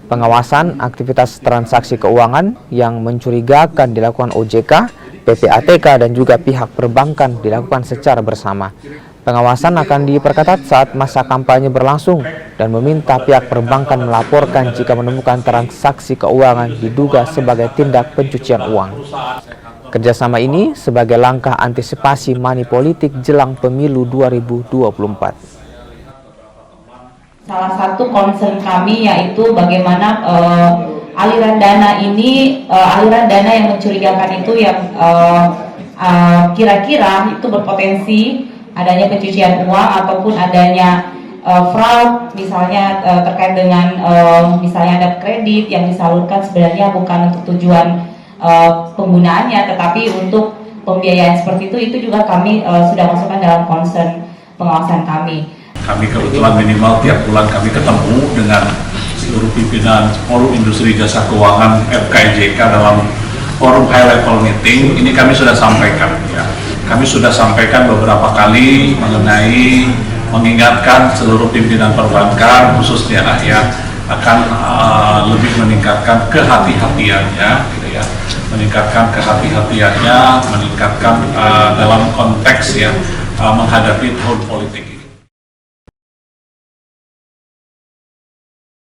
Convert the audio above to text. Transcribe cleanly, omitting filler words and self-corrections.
Pengawasan aktivitas transaksi keuangan yang mencurigakan dilakukan OJK, PPATK, dan juga pihak perbankan dilakukan secara bersama. Pengawasan akan diperketat saat masa kampanye berlangsung dan meminta pihak perbankan melaporkan jika menemukan transaksi keuangan diduga sebagai tindak pencucian uang. Kerjasama ini sebagai langkah antisipasi money politik jelang pemilu 2024. Salah satu concern kami yaitu bagaimana aliran dana yang mencurigakan itu yang kira-kira itu berpotensi adanya pencucian uang ataupun adanya fraud, misalnya terkait dengan misalnya ada kredit yang disalurkan sebenarnya bukan untuk tujuan penggunaannya tetapi untuk pembiayaan seperti itu juga kami sudah masukkan dalam concern pengawasan kami. Kami kebetulan minimal tiap bulan kami ketemu dengan seluruh pimpinan Forum Industri Jasa Keuangan FKIJK dalam forum high level meeting. Ini kami sudah sampaikan ya. Kami sudah sampaikan beberapa kali mengenai mengingatkan seluruh pimpinan perbankan khususnya ya akan lebih meningkatkan kehati-hatiannya gitu ya. Meningkatkan kehati-hatiannya, meningkatkan dalam konteks ya menghadapi tahun politik.